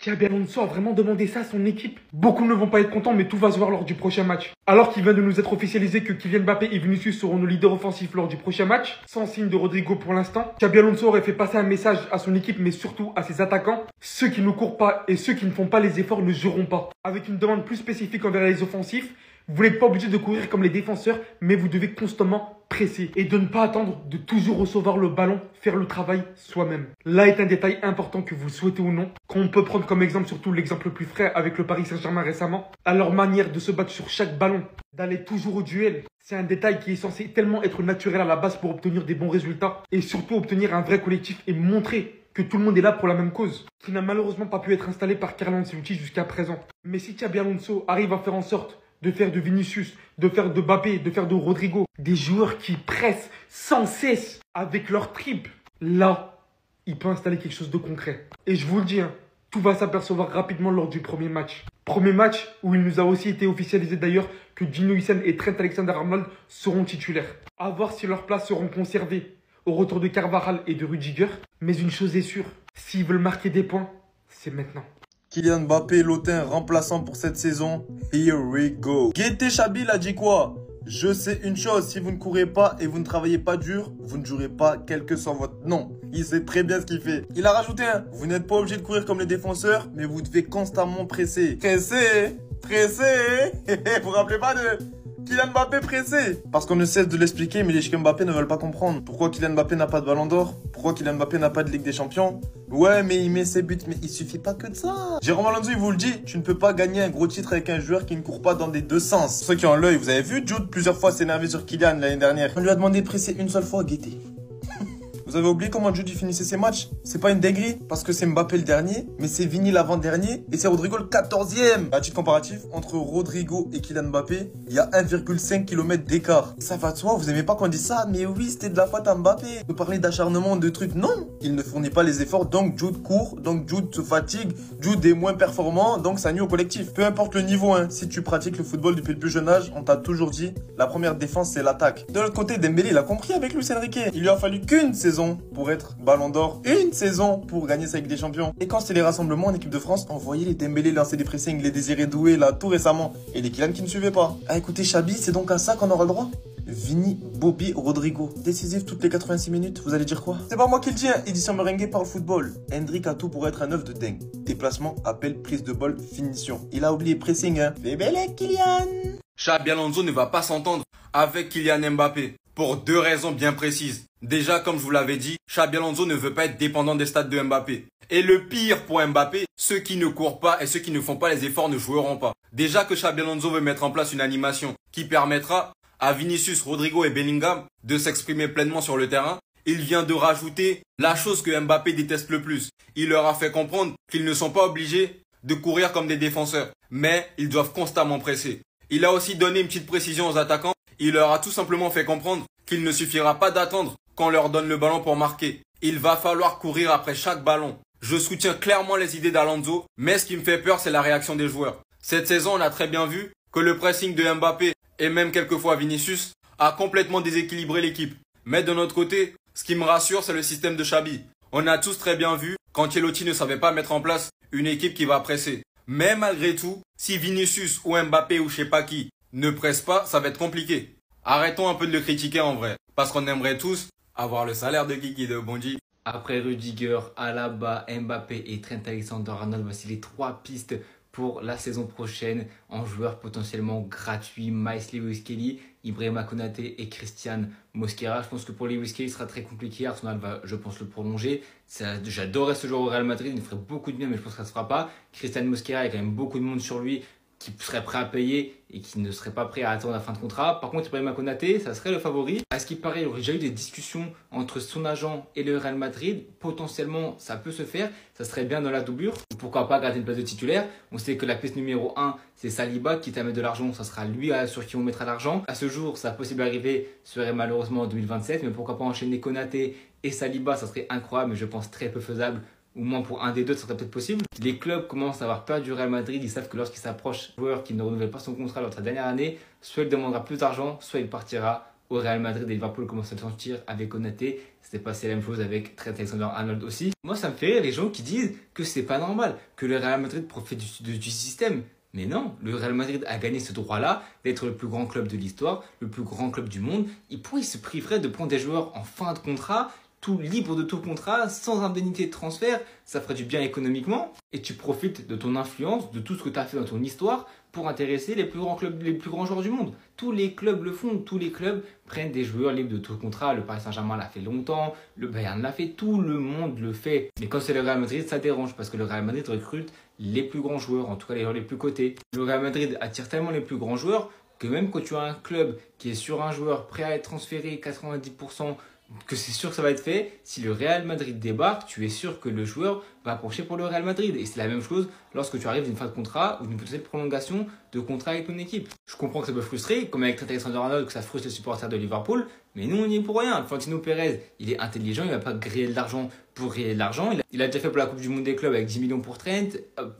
Xabi Alonso a vraiment demandé ça à son équipe. Beaucoup ne vont pas être contents, mais tout va se voir lors du prochain match. Alors qu'il vient de nous être officialisé que Kylian Mbappé et Vinicius seront nos leaders offensifs lors du prochain match, sans signe de Rodrigo pour l'instant, Xabi Alonso aurait fait passer un message à son équipe, mais surtout à ses attaquants. Ceux qui ne courent pas et ceux qui ne font pas les efforts ne joueront pas. Avec une demande plus spécifique envers les offensifs, vous n'êtes pas obligé de courir comme les défenseurs, mais vous devez constamment presser et de ne pas attendre de toujours recevoir le ballon, faire le travail soi-même. Là est un détail important que vous souhaitez ou non, qu'on peut prendre comme exemple, surtout l'exemple le plus frais avec le Paris Saint-Germain récemment, à leur manière de se battre sur chaque ballon, d'aller toujours au duel. C'est un détail qui est censé tellement être naturel à la base pour obtenir des bons résultats et surtout obtenir un vrai collectif et montrer que tout le monde est là pour la même cause, qui n'a malheureusement pas pu être installé par Carlo Ancelotti jusqu'à présent. Mais si Xabi Alonso arrive à faire en sorte de faire de Vinicius, de faire de Mbappé, de faire de Rodrigo, des joueurs qui pressent sans cesse avec leur tripes, là, il peut installer quelque chose de concret. Et je vous le dis, tout va s'apercevoir rapidement lors du premier match. Premier match où il nous a aussi été officialisé d'ailleurs que Gino Hysén et Trent Alexander-Arnold seront titulaires. À voir si leurs places seront conservées au retour de Carvajal et de Rudiger. Mais une chose est sûre, s'ils veulent marquer des points, c'est maintenant. Kylian Mbappé, l'Otain remplaçant pour cette saison. Here we go. Guetté Chabi a dit quoi? Je sais une chose, si vous ne courez pas et vous ne travaillez pas dur, vous ne jouerez pas quel que soit votre nom. Il sait très bien ce qu'il fait. Il a rajouté vous n'êtes pas obligé de courir comme les défenseurs, mais vous devez constamment presser. Presser. Vous vous rappelez pas de Kylian Mbappé pressé? Parce qu'on ne cesse de l'expliquer, mais les chiens Mbappé ne veulent pas comprendre. Pourquoi Kylian Mbappé n'a pas de ballon d'or? Pourquoi Kylian Mbappé n'a pas de Ligue des Champions? Ouais, mais il met ses buts, mais il suffit pas que de ça. Jérôme Alonso, il vous le dit, tu ne peux pas gagner un gros titre avec un joueur qui ne court pas dans les deux sens. Pour ceux qui ont l'œil, vous avez vu Jude plusieurs fois s'énerver sur Kylian l'année dernière. On lui a demandé de presser une seule fois, Guetté. Vous avez oublié comment Jude finissait ses matchs? C'est pas une dinguerie, parce que c'est Mbappé le dernier, mais c'est Vini l'avant-dernier, et c'est Rodrigo le 14e. À titre comparatif, entre Rodrigo et Kylian Mbappé, il y a 1,5 km d'écart. Ça va de soi, vous aimez pas qu'on dise ça? Mais oui, c'était de la faute à Mbappé. Vous parlez d'acharnement, de trucs, non. Il ne fournit pas les efforts, donc Jude court, donc Jude se fatigue, Jude est moins performant, donc ça nuit au collectif. Peu importe le niveau, si tu pratiques le football depuis le plus jeune âge, on t'a toujours dit, la première défense c'est l'attaque. De l'autre côté, Dembélé, il a compris avec Luis Enrique. Il lui a fallu qu'une saison pour être ballon d'or, une saison pour gagner sa Ligue des Champions. Et quand c'était les rassemblements en équipe de France, on voyait les Dembélé lancer des pressings, les Désiré Doué là tout récemment, et les Kylian qui ne suivaient pas. Ah écoutez Chabi, c'est donc à ça qu'on aura le droit? Vini, Bobby, Rodrigo, décisif toutes les 86 minutes, vous allez dire quoi? C'est pas moi qui le dis, édition merengue par le football. Hendrik a tout pour être un œuf de dingue. Déplacement, appel, prise de ball, finition. Il a oublié pressing, Fais belle Kylian. Xabi Alonso ne va pas s'entendre avec Kylian Mbappé. Pour deux raisons bien précises. Déjà, comme je vous l'avais dit, Xabi Alonso ne veut pas être dépendant des stats de Mbappé. Et le pire pour Mbappé, ceux qui ne courent pas et ceux qui ne font pas les efforts ne joueront pas. Déjà que Xabi Alonso veut mettre en place une animation qui permettra à Vinicius, Rodrigo et Bellingham de s'exprimer pleinement sur le terrain, il vient de rajouter la chose que Mbappé déteste le plus. Il leur a fait comprendre qu'ils ne sont pas obligés de courir comme des défenseurs, mais ils doivent constamment presser. Il a aussi donné une petite précision aux attaquants. Il leur a tout simplement fait comprendre qu'il ne suffira pas d'attendre qu'on leur donne le ballon pour marquer. Il va falloir courir après chaque ballon. Je soutiens clairement les idées d'Alonso, mais ce qui me fait peur, c'est la réaction des joueurs. Cette saison, on a très bien vu que le pressing de Mbappé et même quelquefois Vinicius a complètement déséquilibré l'équipe. Mais de notre côté, ce qui me rassure, c'est le système de Xabi. On a tous très bien vu qu'Ancelotti ne savait pas mettre en place une équipe qui va presser. Mais malgré tout, si Vinicius ou Mbappé ou je sais pas qui ne presse pas, ça va être compliqué. Arrêtons un peu de le critiquer en vrai, parce qu'on aimerait tous avoir le salaire de Kiki de Bondy. Après Rudiger, Alaba, Mbappé et Trent Alexander-Arnold, voici les 3 pistes pour la saison prochaine en joueurs potentiellement gratuits. Miles Lewis-Kelly, Ibrahima Konaté et Christian Mosquera. Je pense que pour Lewis-Kelly, ce sera très compliqué. Arsenal va, je pense, le prolonger. J'adorais ce joueur au Real Madrid, il nous ferait beaucoup de bien, mais je pense que ça ne se fera pas. Christian Mosquera, il y a quand même beaucoup de monde sur lui qui serait prêt à payer et qui ne serait pas prêt à attendre la fin de contrat. Par contre, Ibrahima Konaté, ça serait le favori. À ce qui paraît, il y aurait déjà eu des discussions entre son agent et le Real Madrid. Potentiellement, ça peut se faire. Ça serait bien dans la doublure. Pourquoi pas garder une place de titulaire? On sait que la pièce numéro 1, c'est Saliba. Quitte à mettre de l'argent, ça sera lui sur qui on mettra l'argent. À ce jour, sa possible arrivée serait malheureusement en 2027. Mais pourquoi pas enchaîner Konaté et Saliba? Ça serait incroyable, mais je pense très peu faisable. Ou moins pour un des deux, ça serait peut-être possible. Les clubs commencent à avoir peur du Real Madrid. Ils savent que lorsqu'il s'approche, joueur qui ne renouvelle pas son contrat lors de sa dernière année, soit il demandera plus d'argent, soit il partira au Real Madrid et Liverpool commencent à le sentir avec Konaté. C'était passé la même chose avec Trent Alexander-Arnold aussi. Moi, ça me fait rire les gens qui disent que c'est pas normal, que le Real Madrid profite du système. Mais non, le Real Madrid a gagné ce droit-là d'être le plus grand club de l'histoire, le plus grand club du monde. Et pourquoi il se priverait de prendre des joueurs en fin de contrat, tout libre de tout contrat, sans indemnité de transfert? Ça ferait du bien économiquement. Et tu profites de ton influence, de tout ce que tu as fait dans ton histoire pour intéresser les plus grands clubs, les plus grands joueurs du monde. Tous les clubs le font, tous les clubs prennent des joueurs libres de tout contrat. Le Paris Saint-Germain l'a fait longtemps, le Bayern l'a fait, tout le monde le fait. Mais quand c'est le Real Madrid, ça dérange parce que le Real Madrid recrute les plus grands joueurs, en tout cas les joueurs les plus cotés. Le Real Madrid attire tellement les plus grands joueurs que même quand tu as un club qui est sur un joueur prêt à être transféré 90%, que c'est sûr que ça va être fait, si le Real Madrid débarque, tu es sûr que le joueur va approcher pour le Real Madrid. Et c'est la même chose lorsque tu arrives d'une fin de contrat ou d'une potentielle prolongation de contrat avec ton équipe. Je comprends que ça peut frustrer, comme avec Trent Alexander-Arnold, que ça frustre les supporters de Liverpool, mais nous on n'y est pour rien. Florentino Pérez, il est intelligent, il ne va pas griller de l'argent pour griller de l'argent. Il a déjà fait pour la Coupe du Monde des clubs avec 10 millions pour Trent.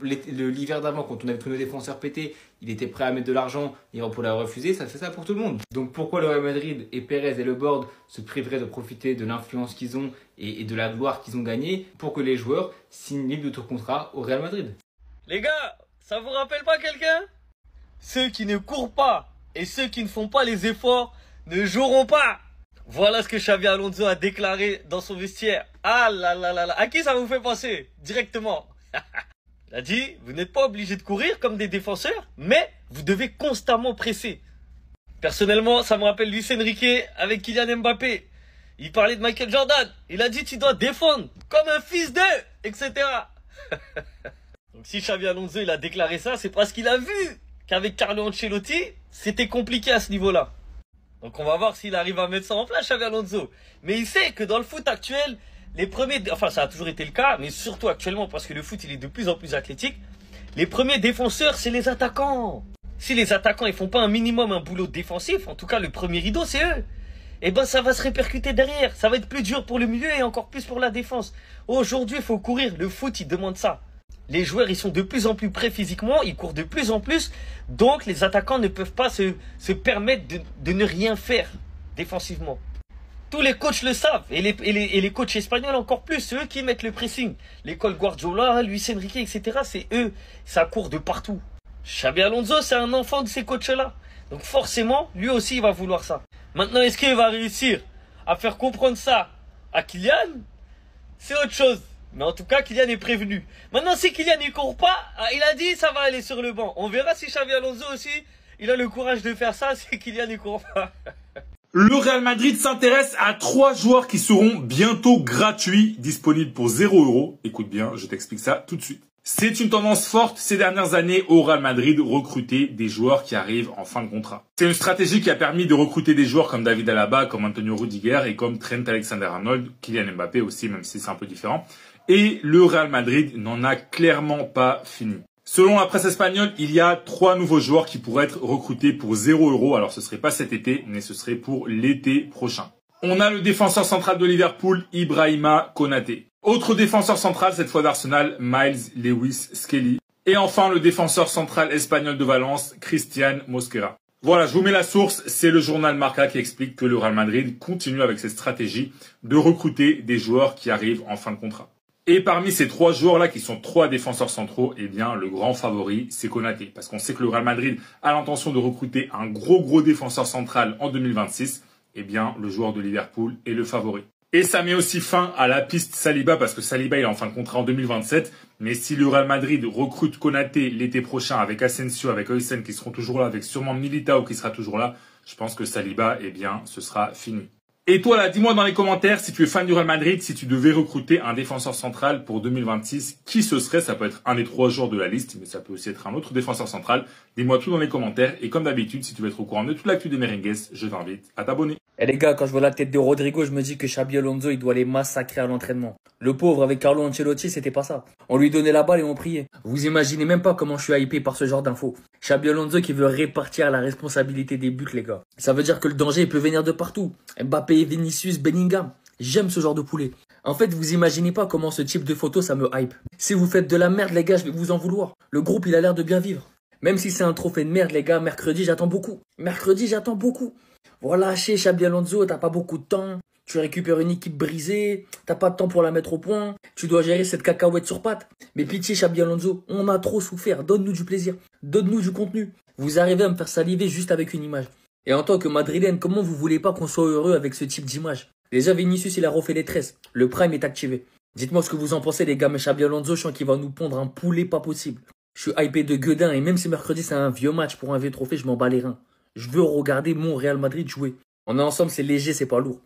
L'hiver d'avant, quand on avait tous nos défenseurs pétés, il était prêt à mettre de l'argent, Liverpool a refusé, ça fait ça pour tout le monde. Donc pourquoi le Real Madrid et Pérez et le board se priveraient de profiter de l'influence qu'ils ont et de la gloire qu'ils ont gagnée pour que les joueurs signent libre de tout contrat au Real Madrid? Les gars, ça vous rappelle pas quelqu'un? Ceux qui ne courent pas et ceux qui ne font pas les efforts ne joueront pas. Voilà ce que Xabi Alonso a déclaré dans son vestiaire. Ah là là là là, à qui ça vous fait penser directement? Il a dit, vous n'êtes pas obligé de courir comme des défenseurs, mais vous devez constamment presser. Personnellement, ça me rappelle Luis Enrique avec Kylian Mbappé. Il parlait de Michael Jordan. Il a dit, tu dois défendre comme un fils d'eux, etc. Donc si Xabi Alonso il a déclaré ça, c'est parce qu'il a vu qu'avec Carlo Ancelotti, c'était compliqué à ce niveau-là. Donc on va voir s'il arrive à mettre ça en place, Xabi Alonso. Mais il sait que dans le foot actuel, les premiers, enfin ça a toujours été le cas, mais surtout actuellement parce que le foot il est de plus en plus athlétique, les premiers défenseurs c'est les attaquants. Si les attaquants ils font pas un minimum un boulot défensif, en tout cas le premier rideau c'est eux. Et ben ça va se répercuter derrière, ça va être plus dur pour le milieu et encore plus pour la défense. Aujourd'hui il faut courir, le foot il demande ça. Les joueurs ils sont de plus en plus prêts physiquement, ils courent de plus en plus, donc les attaquants ne peuvent pas se permettre de ne rien faire défensivement. Tous les coachs le savent, et les coachs espagnols encore plus, c'est eux qui mettent le pressing. L'école Guardiola, Luis Enrique, etc., c'est eux, ça court de partout. Xabi Alonso, c'est un enfant de ces coachs-là. Donc forcément, lui aussi, il va vouloir ça. Maintenant, est-ce qu'il va réussir à faire comprendre ça à Kylian? C'est autre chose. Mais en tout cas, Kylian est prévenu. Maintenant, si Kylian ne court pas, il a dit ça va aller sur le banc. On verra si Xabi Alonso aussi, il a le courage de faire ça si Kylian ne court pas. Le Real Madrid s'intéresse à 3 joueurs qui seront bientôt gratuits, disponibles pour 0 €. Écoute bien, je t'explique ça tout de suite. C'est une tendance forte ces dernières années au Real Madrid, recruter des joueurs qui arrivent en fin de contrat. C'est une stratégie qui a permis de recruter des joueurs comme David Alaba, comme Antonio Rudiger et comme Trent Alexander-Arnold, Kylian Mbappé aussi, même si c'est un peu différent. Et le Real Madrid n'en a clairement pas fini. Selon la presse espagnole, il y a 3 nouveaux joueurs qui pourraient être recrutés pour 0 €. Alors ce serait pas cet été, mais ce serait pour l'été prochain. On a le défenseur central de Liverpool, Ibrahima Konaté. Autre défenseur central, cette fois d'Arsenal, Miles Lewis Skelly. Et enfin, le défenseur central espagnol de Valence, Christian Mosquera. Voilà, je vous mets la source, c'est le journal Marca qui explique que le Real Madrid continue avec cette stratégie de recruter des joueurs qui arrivent en fin de contrat. Et parmi ces 3 joueurs-là, qui sont 3 défenseurs centraux, eh bien, le grand favori, c'est Konaté. Parce qu'on sait que le Real Madrid a l'intention de recruter un gros défenseur central en 2026. Eh bien, le joueur de Liverpool est le favori. Et ça met aussi fin à la piste Saliba, parce que Saliba, il est en fin de contrat en 2027. Mais si le Real Madrid recrute Konaté l'été prochain avec Asensio, avec Højlund qui seront toujours là, avec sûrement Militao qui sera toujours là, je pense que Saliba, eh bien, ce sera fini. Et toi là, dis-moi dans les commentaires si tu es fan du Real Madrid, si tu devais recruter un défenseur central pour 2026, qui ce serait? Ça peut être un des 3 joueurs de la liste, mais ça peut aussi être un autre défenseur central. Dis-moi tout dans les commentaires. Et comme d'habitude, si tu veux être au courant de toute l'actu des Merengues, je t'invite à t'abonner. Et les gars, quand je vois la tête de Rodrigo, je me dis que Xabi Alonso, il doit les massacrer à l'entraînement. Le pauvre, avec Carlo Ancelotti, c'était pas ça. On lui donnait la balle et on priait. Vous imaginez même pas comment je suis hypé par ce genre d'infos. Xabi Alonso qui veut répartir la responsabilité des buts, les gars. Ça veut dire que le danger, il peut venir de partout. Mbappé, Vinicius, Bellingham. J'aime ce genre de poulet. En fait, vous imaginez pas comment ce type de photo, ça me hype. Si vous faites de la merde, les gars, je vais vous en vouloir. Le groupe, il a l'air de bien vivre. Même si c'est un trophée de merde, les gars, mercredi, j'attends beaucoup. Mercredi, j'attends beaucoup. Relâchez Xabi Alonso, t'as pas beaucoup de temps. Tu récupères une équipe brisée, t'as pas de temps pour la mettre au point, tu dois gérer cette cacahuète sur pattes. Mais pitié Xabi Alonso, on a trop souffert, donne-nous du plaisir, donne-nous du contenu. Vous arrivez à me faire saliver juste avec une image. Et en tant que Madrilène, comment vous voulez pas qu'on soit heureux avec ce type d'image? Déjà Vinicius il a refait les tresses, le prime est activé. Dites-moi ce que vous en pensez les gars, mais Xabi Alonso je sens qu'il va nous pondre un poulet pas possible. Je suis hypé de gueudin et même si mercredi c'est un vieux match pour un vieux trophée, je m'en bats les reins. Je veux regarder mon Real Madrid jouer. On est ensemble, c'est léger, c'est pas lourd.